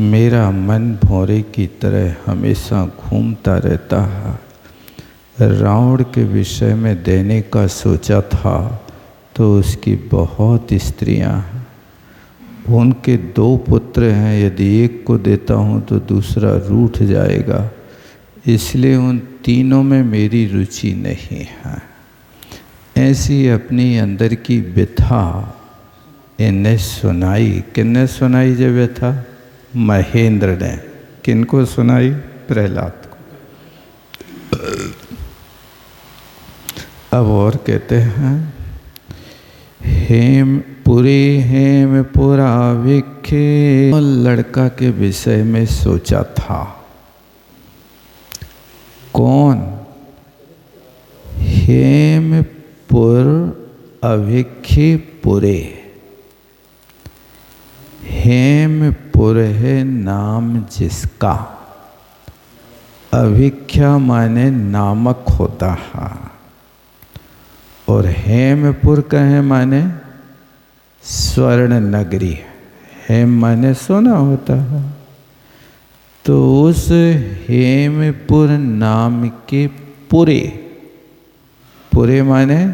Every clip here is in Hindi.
मेरा मन भौरे की तरह हमेशा घूमता रहता है। रावण के विषय में देने का सोचा था तो उसकी बहुत स्त्रियां हैं। उनके 2 पुत्र हैं, यदि एक को देता हूँ तो दूसरा रूठ जाएगा, इसलिए उन तीनों में मेरी रुचि नहीं है। ऐसी अपनी अंदर की व्यथा इन्हें सुनाई। किन्ने सुनाई जो व्यथा? महेंद्र ने। किनको सुनाई? प्रहलाद को। अब और कहते हैं, हेमपुरा विखे। लड़का के विषय में सोचा था। कौन? हेमपुर अभिखे पुरे। हेमपुर है नाम जिसका, अभिख्या माने नामक होता है, और हेमपुर कहे माने स्वर्ण नगरी। हेम माने सोना होता है। तो उस हेमपुर नाम के पुरे, पुरे माने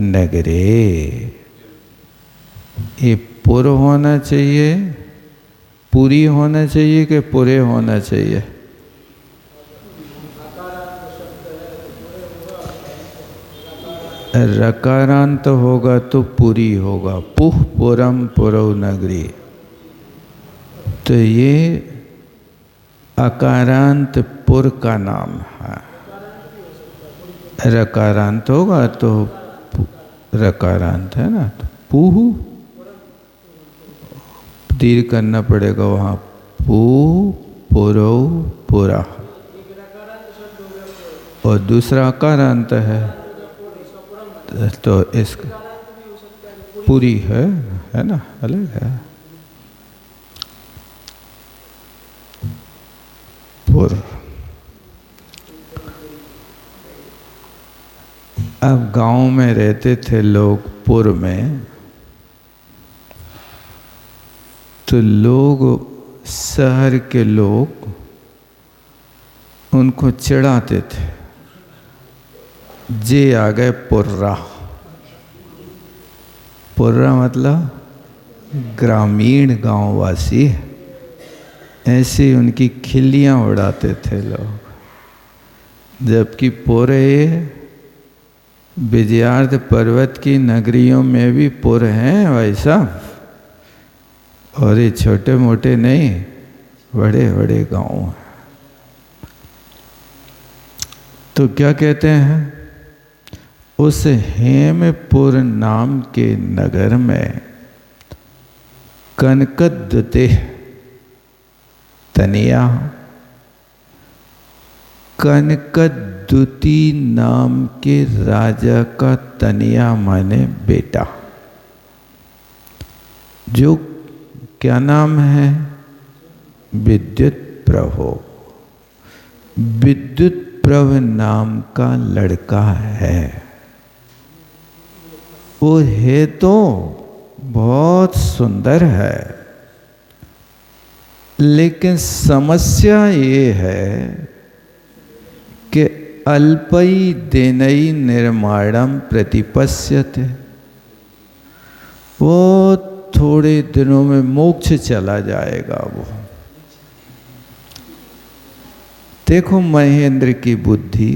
नगरे। ये पुर होना चाहिए, पुरी होना चाहिए कि पुरे होना चाहिए? रकारांत होगा तो पुरी होगा। पुह पुरम पुरव नगरी। तो ये अकारांत पुर का नाम है। रकारांत होगा तो रकारांत है ना, तो पुह दीर्घ करना पड़ेगा वहाँ। पू पुरव पुरा। और दूसरा अकारांत है तो इसका पूरी है ना, अलग है। पुर। अब गांव में रहते थे लोग पुर में, तो लोग, शहर के लोग उनको चिढ़ाते थे, जे आ गए पुर्रा। पुर्रा मतलब ग्रामीण गांववासी। ऐसे उनकी खिल्लियां उड़ाते थे लोग। जबकि पूरे विजयार्थ पर्वत की नगरियों में भी पुर हैं भाई साहब, और ये छोटे मोटे नहीं, बड़े बड़े गांव हैं। तो क्या कहते हैं, उस हेमपुर नाम के नगर में कनकद्युति तनिया, कनकद्युति नाम के राजा का तनिया माने बेटा, जो क्या नाम है? विद्युत प्रभु। विद्युत प्रभु नाम का लड़का है। वो है तो बहुत सुंदर है, लेकिन समस्या ये है कि अल्पई देनई निर्माणम प्रतिपश्यते। वो थोड़े दिनों में मोक्ष चला जाएगा। वो देखो महेंद्र की बुद्धि,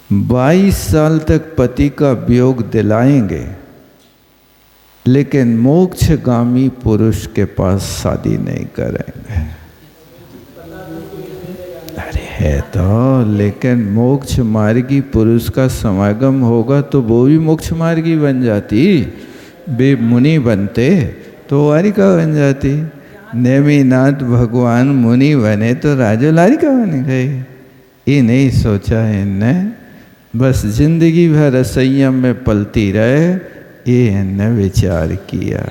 22 साल तक पति का वियोग दिलाएंगे, लेकिन मोक्षगामी पुरुष के पास शादी नहीं करेंगे। अरे है तो, लेकिन मोक्ष मार्गी पुरुष का समागम होगा तो वो भी मोक्ष मार्गी बन जाती। वे मुनि बनते तो वारिका बन जाती। नेमिनाथ भगवान मुनि बने तो राजोलारिका बन गए। ये नहीं सोचा इनने, बस जिंदगी भर संयम में पलती रहे, ये इनने विचार किया।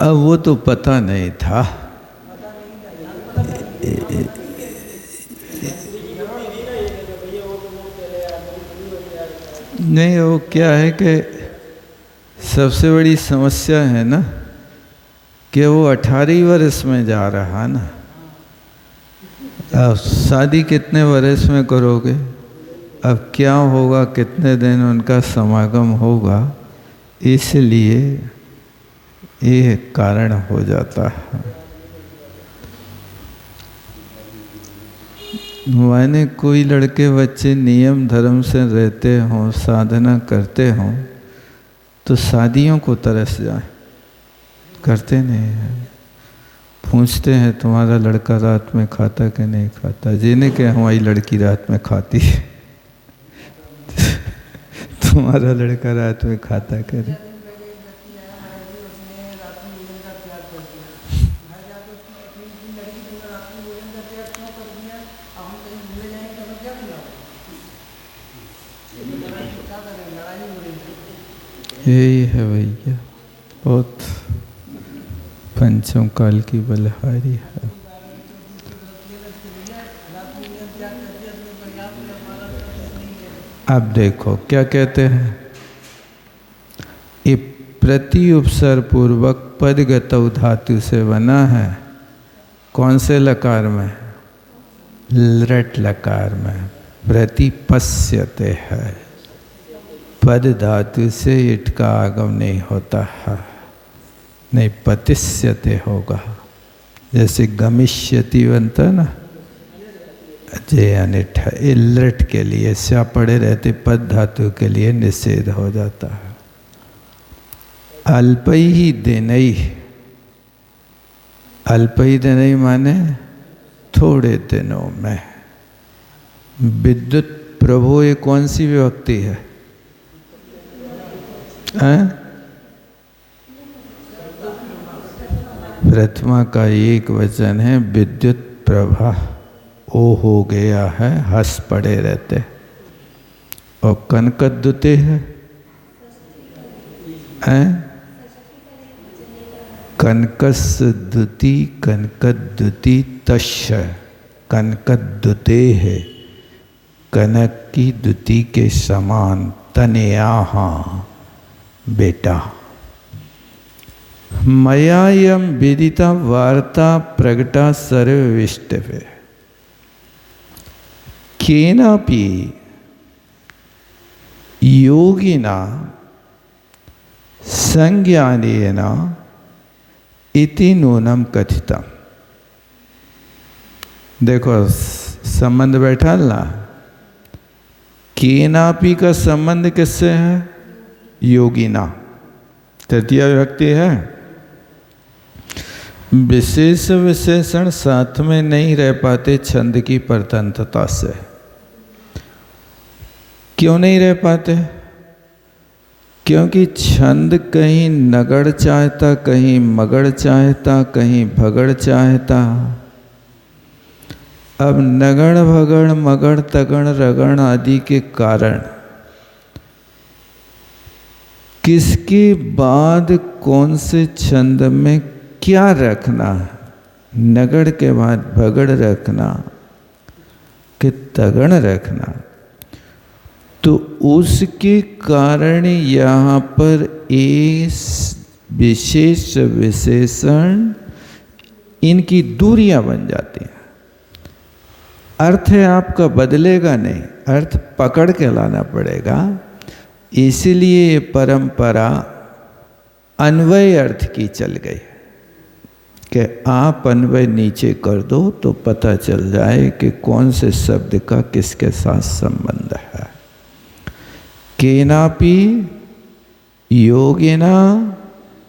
अब वो तो पता नहीं था। नहीं, वो क्या है कि सबसे बड़ी समस्या है ना कि वो 18 वर्ष में जा रहा ना। अब शादी कितने वर्ष में करोगे? अब क्या होगा, कितने दिन उनका समागम होगा, इसलिए ये कारण हो जाता है। माने कोई लड़के बच्चे नियम धर्म से रहते हों, साधना करते हों, तो शादियों को तरस जाए, करते नहीं हैं। पूछते हैं तुम्हारा लड़का रात में खाता कि नहीं खाता? जिन्हें क्या हमारी लड़की रात में खाती है। तुम्हारा लड़का रात में खाता करे? यही है भैया, बहुत पंचम काल की बलहारी है। अब देखो क्या कहते हैं, ये प्रति उपसर्ग पूर्वक पदगतौ धातु से बना है। कौन से लकार में? लृट लकार में। प्रतिपश्यते है, पद धातु से इट का आगम नहीं होता है, नहीं पतिष्यते होगा। जैसे गमिष्यति बनता ना, जे अनिठ है, लृट के लिए स्या पड़े रहते पद धातु के लिए निषेध हो जाता है। अल्पही दिनई, अल्पही दिनई माने थोड़े दिनों में। विद्युत प्रभो ये कौन सी विभक्ति है? प्रथमा का एक वचन है विद्युत प्रभा। ओ हो गया है, हंस पड़े रहते। और कनकद्युति है, कनकस्द्युति, कनकद्युति तस्य, कनकद्युते है, कनक की द्युति के समान। तनयाहा बेटा। मया यम विदिता वार्ता प्रगटा सर्वविष्टवे केनापि योगिना संज्ञानेन इति नूनम कथितम। देखो संबंध बैठा ना, केनापि का संबंध किससे है? योगिना, तृतीय विभक्ति है। विशेष विशेषण साथ में नहीं रह पाते छंद की परतंत्रता से। क्यों नहीं रह पाते? क्योंकि छंद कहीं नगड़ चाहता, कहीं मगड़ चाहता, कहीं भगड़ चाहता। अब नगड़ भगड़ मगड़ तगड़ रगड़ आदि के कारण किसके बाद कौन से छंद में क्या रखना है, नगड़ के बाद भगड़ रखना कि तगड़ रखना, तो उसके कारण यहाँ पर एक विशेष विशेषण इनकी दूरियां बन जाती हैं। अर्थ है आपका बदलेगा नहीं, अर्थ पकड़ के लाना पड़ेगा। इसीलिए ये परंपरा अन्वय अर्थ की चल गई कि आप अन्वय नीचे कर दो तो पता चल जाए कि कौन से शब्द का किसके साथ संबंध है। केनापि योगिना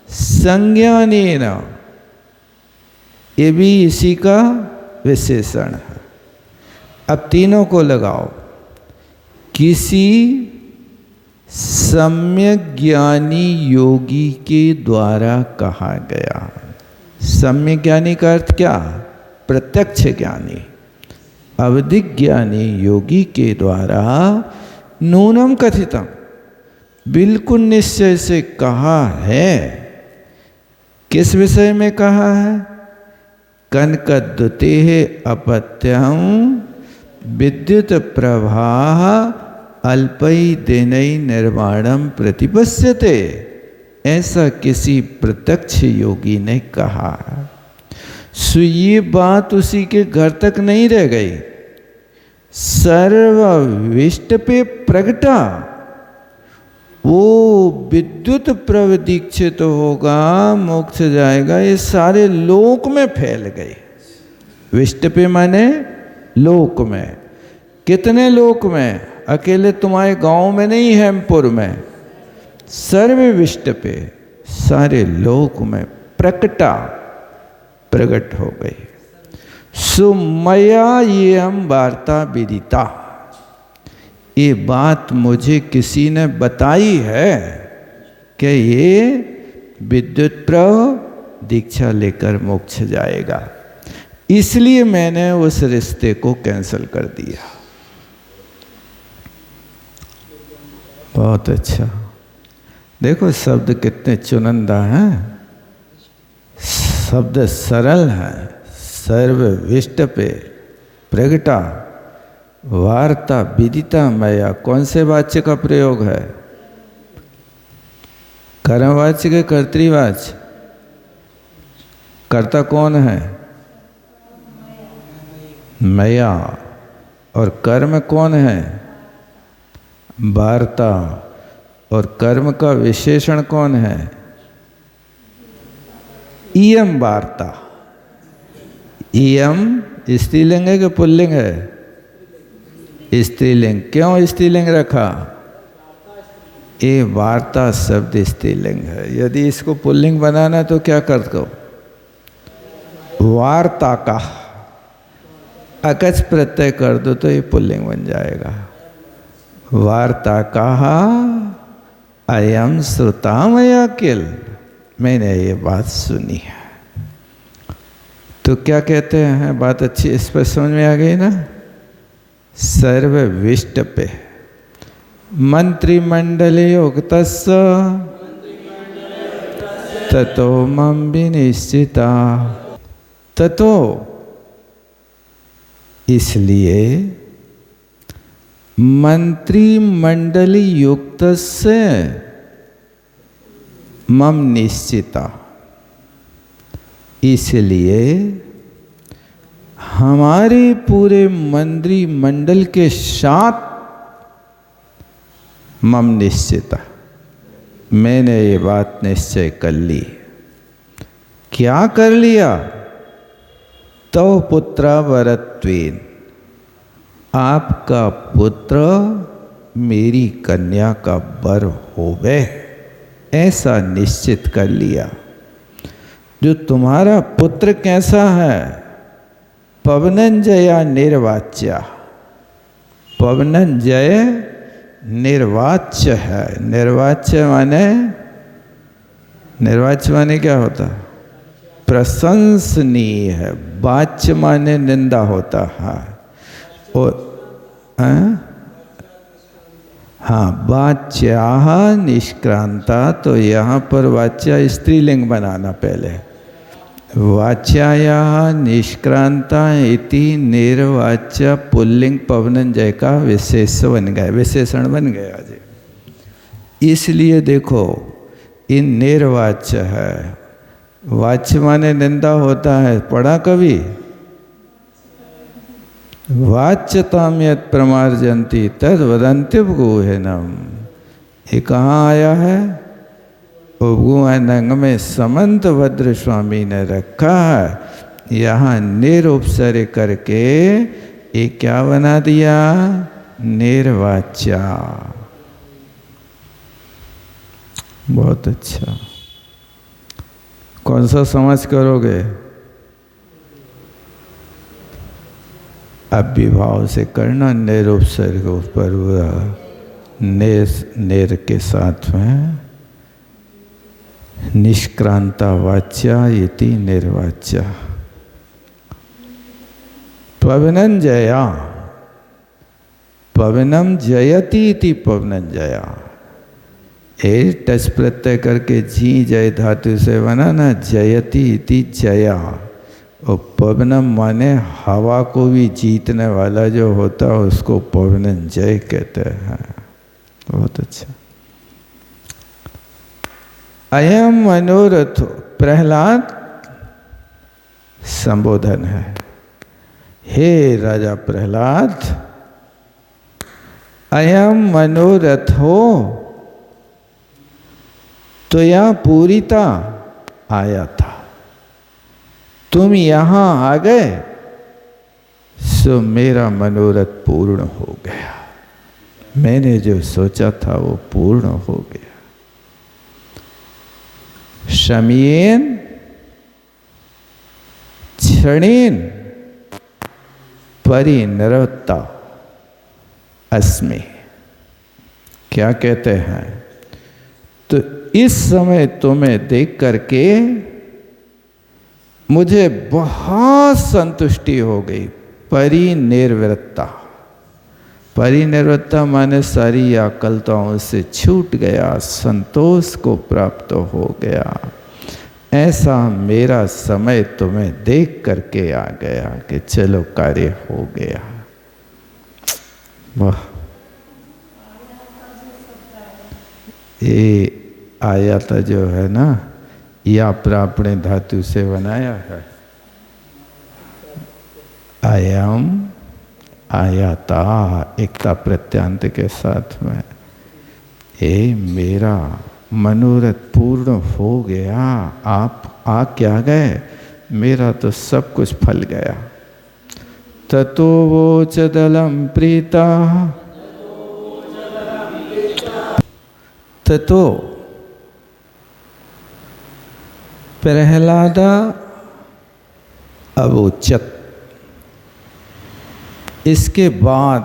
संज्ञानेन, ये भी इसी का विशेषण है। अब तीनों को लगाओ। किसी सम्यक ज्ञानी योगी के द्वारा कहा गया। सम्यक ज्ञानी का अर्थ क्या? प्रत्यक्ष ज्ञानी, अवधिक ज्ञानी योगी के द्वारा नूनम कथितम, बिल्कुल निश्चय से कहा है। किस विषय में कहा है? कनकद्युते अपत्यम विद्युत प्रवाह अल्पई दिनई निर्वाणम प्रतिपश्यते, ऐसा किसी प्रत्यक्ष योगी ने कहा। सो ये बात उसी के घर तक नहीं रह गई, सर्वविष्ट पे प्रगटा, वो विद्युत प्रव दीक्षित होगा, मोक्ष जाएगा, ये सारे लोक में फैल गए। विष्ट पे माने लोक में। कितने लोक में? अकेले तुम्हारे गांव में नहीं, हेमपुर में, सर्वविष्ट पे सारे लोक में प्रकटा, प्रकट हो गई। सुमया ये हम वार्ता विदिता, ये बात मुझे किसी ने बताई है कि ये विद्युत प्रव दीक्षा लेकर मोक्ष जाएगा, इसलिए मैंने उस रिश्ते को कैंसिल कर दिया। बहुत अच्छा, देखो शब्द कितने चुनिंदा हैं, शब्द सरल हैं। सर्वविष्ट पे प्रगटा, वार्ता विदिता मया, कौन से वाच्य का प्रयोग है? कर्मवाच्य के कर्तृवाच्य? कर्ता कौन है? मया। और कर्म कौन है? वार्ता। और कर्म का विशेषण कौन है? इयम वार्ता। इयम स्त्रीलिंग है कि पुल्लिंग है? स्त्रीलिंग। क्यों स्त्रीलिंग रखा? ये वार्ता शब्द स्त्रीलिंग है। यदि इसको पुल्लिंग बनाना तो क्या कर दो? वार्ता का अकच प्रत्यय कर दो तो ये पुल्लिंग बन जाएगा। वार्ता कहा अयम श्रुतामया किल, मैंने ये बात सुनी है। तो क्या कहते हैं? बात अच्छी इस पर समझ में आ गई ना? सर्वविष्ट पे मंत्रिमंडले उक्तस्य ततो मम विनिश्चिता, ततो इसलिए मंत्रिमंडली युक्त से मम निश्चिता, इसलिए हमारे पूरे मंत्रिमंडल के साथ मम निश्चिता, मैंने ये बात निश्चय कर ली। क्या कर लिया? तो पुत्र वरत्वेन, आपका पुत्र मेरी कन्या का वर होवे, ऐसा निश्चित कर लिया। जो तुम्हारा पुत्र कैसा है? पवनंजया निर्वाच्या, पवनंजय निर्वाच्य है। निर्वाच्य माने क्या होता? प्रशंसनीय है। वाच्य माने निंदा होता है। और हाँ, वाच्याः निष्क्रांता, तो यहाँ पर वाच्या स्त्रीलिंग बनाना पहले। वाच्यायाः निष्क्रांता इति निर्वाच्य पुल्लिंग पवनंजय का विशेष बन गया, विशेषण बन गया जी। इसलिए देखो, इन निर्वाच्य है। वाच्य माने निंदा होता है, पढ़ा कभी? वाच्यताम यत् प्रमार्जन्ति तद वदन्ति उपगुह्यनम, ये कहाँ आया है? उपगुह्यनंग में समंत भद्र स्वामी ने रखा है। यहाँ निरुपसर्ग करके ये क्या बना दिया? निर्वाच्या। बहुत अच्छा। कौन सा समाज करोगे? अभिभाव से करना, निरुपसर्ग पर नेर के साथ में निष्क्रांता वाच्या इति निर्वाच्या। पवनंजया, पवनम जयति इति पवनंजया। ए टच प्रत्यय करके जी जय धातु से बना ना, जयति इति जया। और पवनम माने हवा को भी जीतने वाला जो होता है उसको पवनंजय कहते हैं। बहुत अच्छा। अयम मनोरथ, प्रहलाद संबोधन है। हे राजा प्रहलाद, अयम मनोरथो तो यह पूरीता आया था, तुम यहां आ गए सो मेरा मनोरथ पूर्ण हो गया। मैंने जो सोचा था वो पूर्ण हो गया। शमीन क्षणेन परिनिर्वृत्ता अस्मि। क्या कहते हैं? तो इस समय तुम्हें देख करके मुझे बहुत संतुष्टि हो गई। परिनिर्वृत्ता, परिनिर्वृत्ता माने सारी आकलताओं से छूट गया, संतोष को प्राप्त हो गया। ऐसा मेरा समय तुम्हें देख करके आ गया कि चलो कार्य हो गया। वाह, ये आया था जो है ना, या प्रापणे धातु से बनाया है। आयाम आयाता एकता प्रत्यांत के साथ में। ये मेरा मनोरथ पूर्ण हो गया, आप आ क्या गए, मेरा तो सब कुछ फल गया। ततो वोच दलम प्रीता, ततो प्रहलादा अवोचत। इसके बाद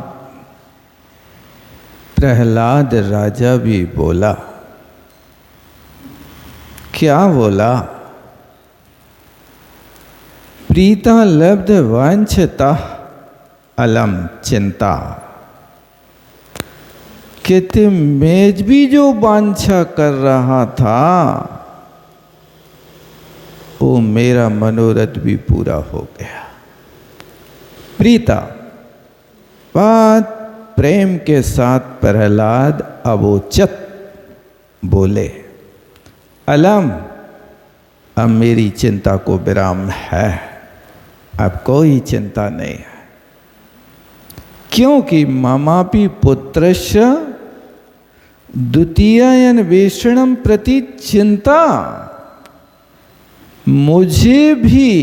प्रहलाद राजा भी बोला। क्या बोला? प्रीता लब्ध वांछता अलम चिंता। कहते मैं भी जो वांछा कर रहा था वो मेरा मनोरथ भी पूरा हो गया। प्रीता, बात प्रेम के साथ प्रहलाद अवोचत बोले। अलम, अब मेरी चिंता को विराम है, अब कोई चिंता नहीं है। क्योंकि ममापि पुत्रस्य द्वितीयान्वेषणम प्रति चिंता। मुझे भी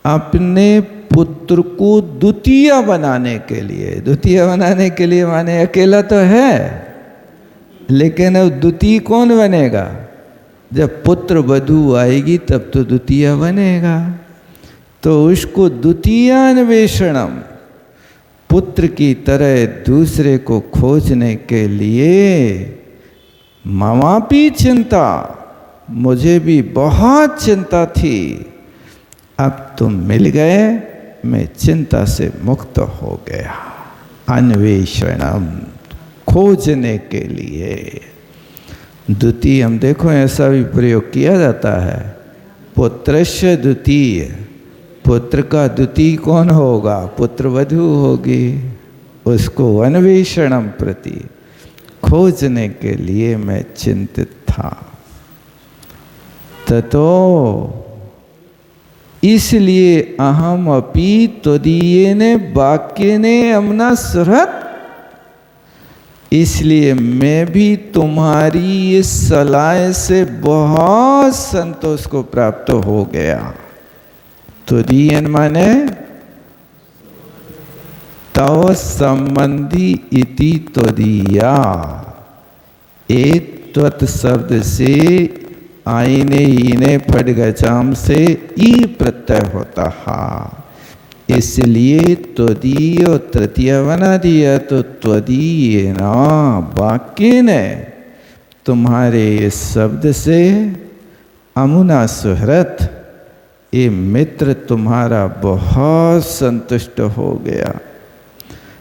अपने पुत्र को द्वितीय बनाने के लिए, द्वितीय बनाने के लिए माने अकेला तो है, लेकिन अब द्वितीय कौन बनेगा? जब पुत्र वधू आएगी तब तो द्वितीय बनेगा। तो उसको द्वितीयान्वेषणम, पुत्र की तरह दूसरे को खोजने के लिए ममापि चिंता, मुझे भी बहुत चिंता थी। अब तुम मिल गए, मैं चिंता से मुक्त हो गया। अन्वेषणम, खोजने के लिए। द्वितीय, हम देखो ऐसा भी प्रयोग किया जाता है। पुत्रस्य द्वितीय, पुत्र का द्वितीय कौन होगा? पुत्र वधू होगी। उसको अन्वेषणम प्रति, खोजने के लिए मैं चिंतित था। ततो, इसलिए अहम अपि त्वदीयेन वाक्येन अमना सुहृत्, इसलिए मैं भी तुम्हारी इस सलाह से बहुत संतोष को प्राप्त हो गया। त्वदीयन माने तव संबंधी इति त्वदीया। एक त्वत शब्द से आईने ईने फट गचाम से ई प्रत्यय होता है। इसलिए त्वदीय तृतीय बना दिया। तो त्वदीय ना वाक्य ने, तुम्हारे इस शब्द से अमुना सुहृत, ये मित्र तुम्हारा बहुत संतुष्ट हो गया।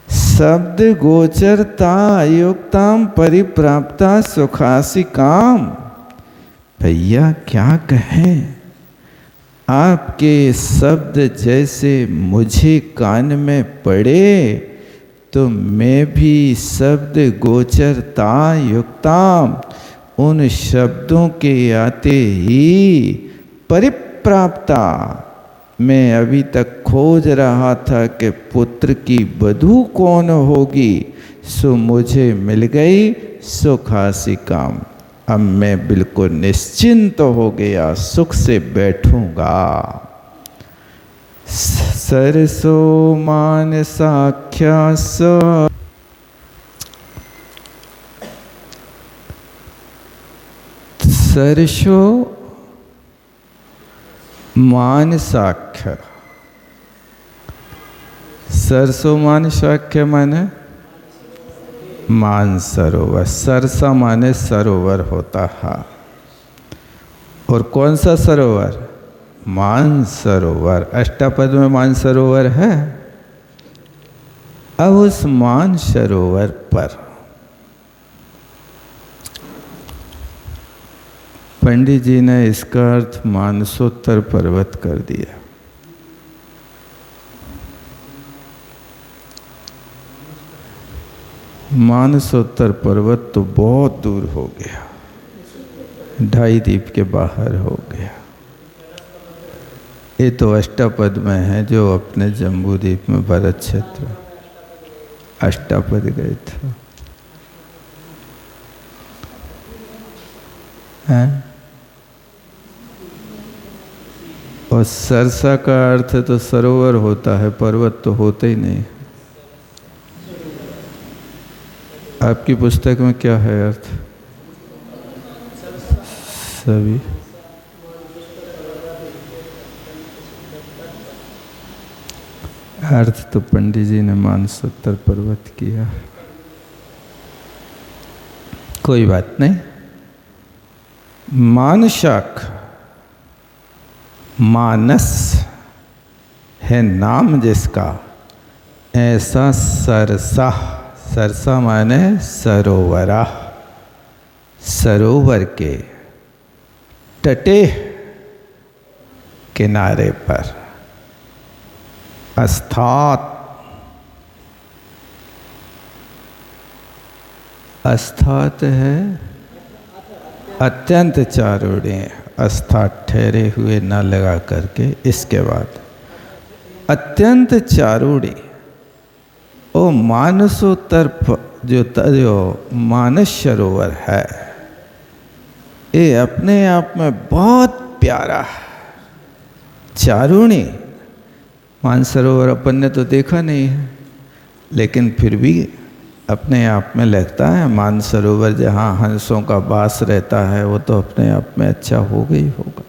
शब्द गोचरता युक्ताम परिप्राप्ता सुखासी काम। भैया क्या कहें, आपके शब्द जैसे मुझे कान में पड़े तो मैं भी शब्द गोचरता युक्ताम, उन शब्दों के आते ही परिप्राप्ता, मैं अभी तक खोज रहा था कि पुत्र की वधू कौन होगी, सो मुझे मिल गई, सुखासी काम। अब मैं बिल्कुल निश्चिंत हो गया, सुख से बैठूंगा। सरसो मान साख्या सरसो मान साख्य, सरसो मान साख्य माने मानसरोवर। सरसा माने सरोवर होता है, और कौन सा सरोवर? मानसरोवर। अष्टापद में मानसरोवर है। अब उस मानसरोवर पर पंडित जी ने इसका अर्थ मानसोत्तर पर्वत कर दिया। मानसोत्तर पर्वत तो बहुत दूर हो गया, 2.5 द्वीप के बाहर हो गया। ये तो अष्टापद में है, जो अपने जम्बू द्वीप में भरत क्षेत्र अष्टापद गए थे। हैं? और सरसा का अर्थ तो सरोवर होता है, पर्वत तो होते ही नहीं। आपकी पुस्तक में क्या है अर्थ? सभी अर्थ तो पंडित जी ने मानसोत्तर पर्वत किया। कोई बात नहीं। मानशाख, मानस है नाम जिसका, ऐसा सरसा, सरसा माने सरोवरा, सरोवर के तटे किनारे पर अस्थात, अस्थात है अत्यंत चारुण्य, अस्थात ठहरे हुए न लगा करके, इसके बाद अत्यंत चारुण्य। ओ मानसोत्तर जो मानस सरोवर है, ये अपने आप में बहुत प्यारा है, चारुणी। मानसरोवर अपन ने तो देखा नहीं है, लेकिन फिर भी अपने आप में लगता है मानसरोवर जहाँ हंसों का वास रहता है, वो तो अपने आप में अच्छा होगा ही होगा।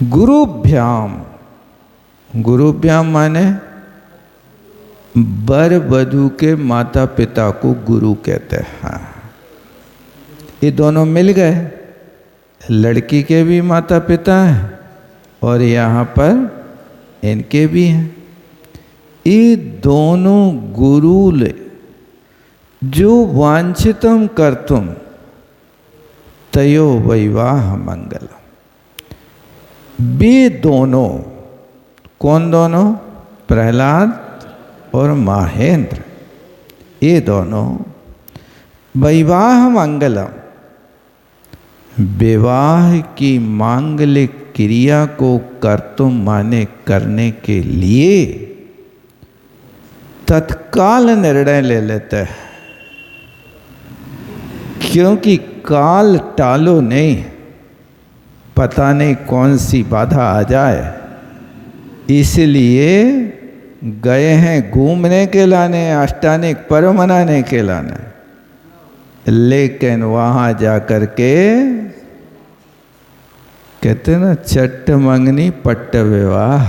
गुरुभ्याम, गुरुभ्याम माने वर वधू के माता पिता को गुरु कहते हैं। ये दोनों मिल गए, लड़की के भी माता पिता हैं और यहाँ पर इनके भी हैं। ये दोनों गुरु ले जो वांछितम कर्तुम तयो वैवाह मंगलम। वे दोनों, कौन दोनों? प्रहलाद और महेंद्र, ये दोनों वैवाह मंगलम, विवाह की मांगलिक क्रिया को कर्तुम माने करने के लिए तत्काल निर्णय ले लेते हैं, क्योंकि काल टालो नहीं, पता नहीं कौन सी बाधा आ जाए, इसलिए गए हैं घूमने के लाने, अष्टानिक पर्व मनाने के लाने, लेकिन वहाँ जाकर के कहते ना चट्ट मंगनी पट्ट विवाह,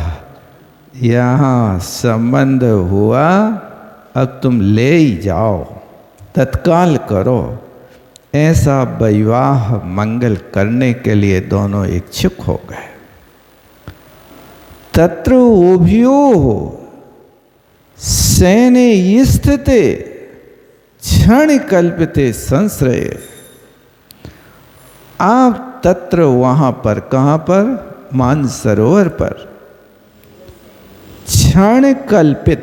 यहाँ संबंध हुआ, अब तुम ले ही जाओ, तत्काल करो। ऐसा विवाह मंगल करने के लिए दोनों इच्छुक हो गए। तत्र उभयो सैने स्थिते क्षण कल्पते संश्रय। आप तत्र वहां पर, कहां पर? मानसरोवर पर। क्षण कल्पित।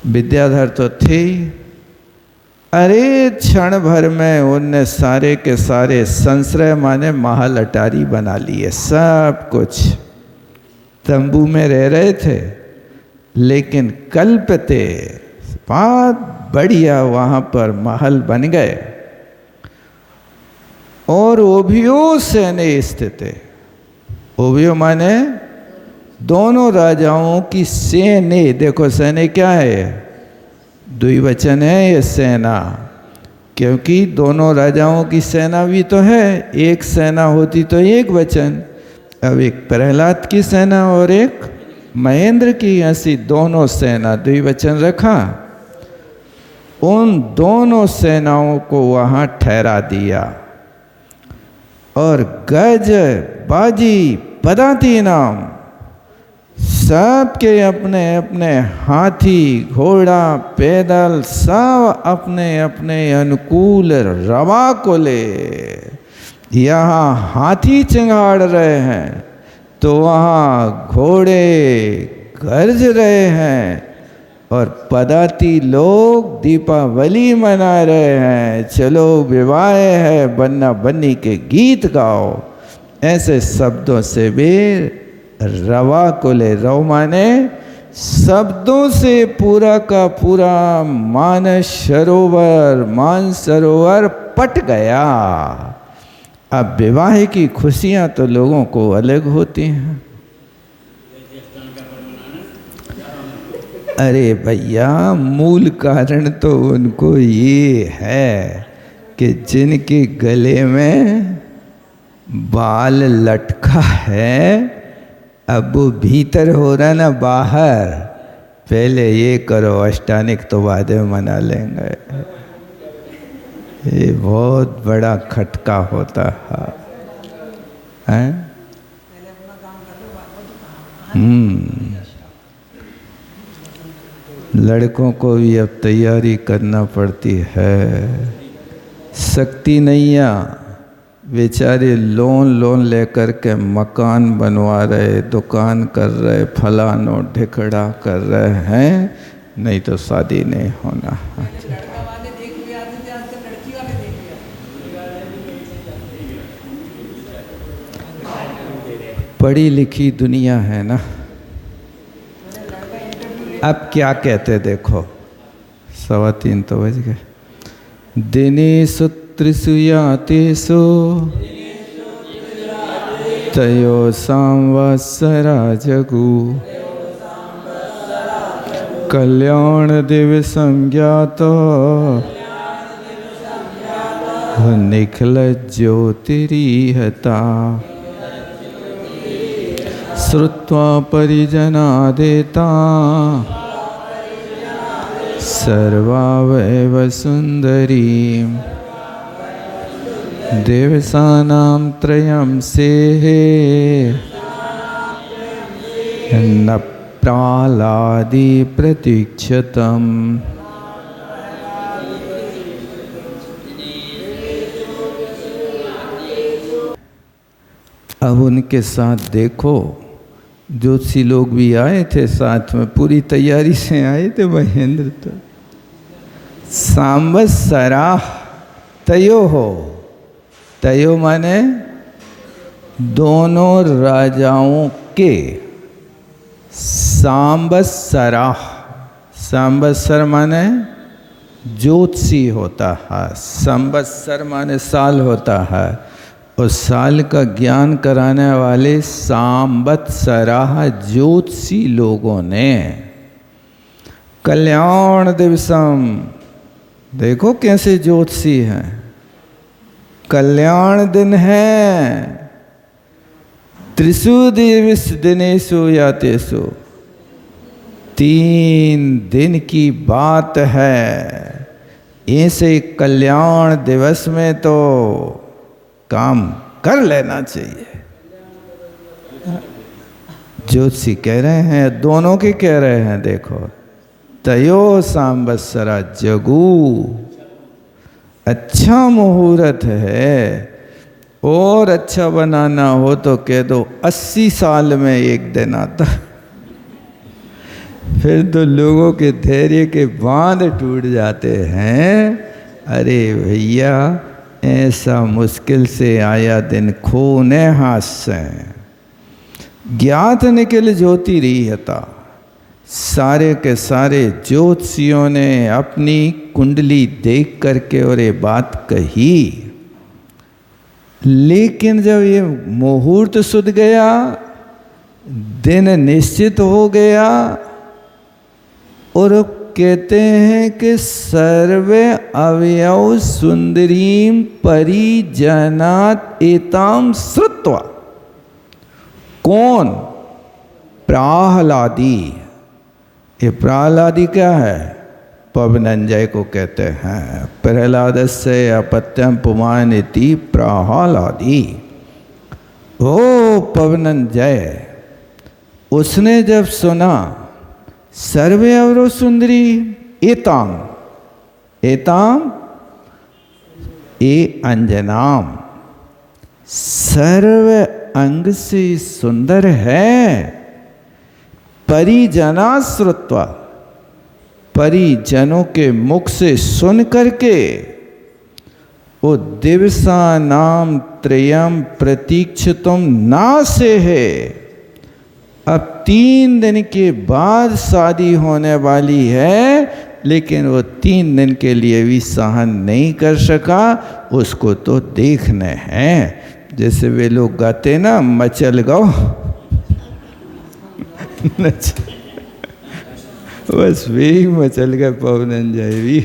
विद्याधर तो थे, अरे क्षण भर में उनने सारे के सारे संश्रय माने महल अटारी बना लिए, सब कुछ। तंबू में रह रहे थे, लेकिन कल्पते बहुत बढ़िया वहां पर महल बन गए। और उभयो सेने स्थित है। उभयो माने दोनों राजाओं की सेने। देखो सेने क्या है? द्विवचन है ये सेना, क्योंकि दोनों राजाओं की सेना भी तो है। एक सेना होती तो एक वचन, अब एक प्रहलाद की सेना और एक महेंद्र की, ऐसी दोनों सेना द्विवचन रखा। उन दोनों सेनाओं को वहां ठहरा दिया और गज बाजी पदाती नाम सबके अपने अपने हाथी घोड़ा पैदल सब अपने अपने अनुकूल रवा को ले यहाँ हाथी चिंगाड़ रहे हैं, तो वहाँ घोड़े गरज रहे हैं और पदाती लोग दीपावली मना रहे हैं। चलो विवाह है, बन्ना बन्नी के गीत गाओ। ऐसे शब्दों से भी रवा को ले, रव माने शब्दों से पूरा का पूरा मानसरोवर पट गया। अब विवाह की खुशियां तो लोगों को अलग होती हैं। अरे भैया, मूल कारण तो उनको ये है कि जिनके गले में बाल लटका है, अब वो भीतर हो रहा ना बाहर, पहले ये करो अष्टानिक तो बाद में मना लेंगे। ये बहुत बड़ा खटका होता है। लड़कों को भी अब तैयारी करना पड़ती है। शक्ति नैया बेचारे लोन लेकर के मकान बनवा रहे, दुकान कर रहे, फलानो ढिकड़ा कर रहे हैं, नहीं तो शादी नहीं होना। पढ़ी लिखी दुनिया है ना। अब क्या कहते देखो, 3:15 तो बज गए। दिनेषु त्रिषु यातेषु तयो संवत्सरा जगु कल्याण दिवसं ज्ञातो निखिल ज्योतिरीहता श्रुत्वा परिजनादेता सर्वावैव सुंदरी देवसानां त्रयं सेहे न प्रालादि प्रतीक्षतम्। अब उनके साथ देखो, ज्योतिषी लोग भी आए थे साथ में, पूरी तैयारी से आए थे। महेंद्र तो सांवत्सरा तयो हो, तयो माने दोनों राजाओं के। सांवत्सरा, सांवत्सर माने ज्योतिषी होता है, संवत्सर माने साल होता है। उस साल का ज्ञान कराने वाले सांवत्सरा ज्योतिषी लोगों ने कल्याण दिवसम, देखो कैसे ज्योतिषी हैं, कल्याण दिन है। त्रिषु दिनेषु यातेषु, 3 दिन की बात है। ऐसे कल्याण दिवस में तो काम कर लेना चाहिए। ज्योतिषी कह रहे हैं, दोनों के कह रहे हैं, देखो तयो सांवत्सरा जगू, अच्छा मुहूर्त है। और अच्छा बनाना हो तो कह दो 80 साल में एक दिन आता। फिर तो लोगों के धैर्य के बांध टूट जाते हैं। अरे भैया, ऐसा मुश्किल से आया दिन खूने हाथ से ज्ञात निकल ज्योति रहीता। सारे के सारे ज्योतिषियों ने अपनी कुंडली देख करके और ये बात कही, लेकिन जब ये मुहूर्त सुध गया, दिन निश्चित हो गया, और कहते हैं कि सर्वे अवयव सुंदरीम परिजनात एताम श्रुत्वा। कौन? प्रहलादी। ये प्रहलादी क्या है? पवनंजय को कहते हैं। प्रहलादस्य अपत्यम पुमानिति प्रहलादी। ओ पवनंजय, उसने जब सुना सर्वे अवरो सुंदरी एताम, एताम ए अंजनाम, सर्व अंग से सुंदर है। परिजना श्रुत्वा, परिजनों के मुख से सुन करके वो दिवसा नाम त्रयम प्रतीक्षितुम ना से है। अब 3 दिन के बाद शादी होने वाली है, लेकिन वो 3 दिन के लिए भी सहन नहीं कर सका, उसको तो देखने हैं। जैसे वे लोग गाते ना, मचल गाओ बस वही मचल गए पवनंजय भी।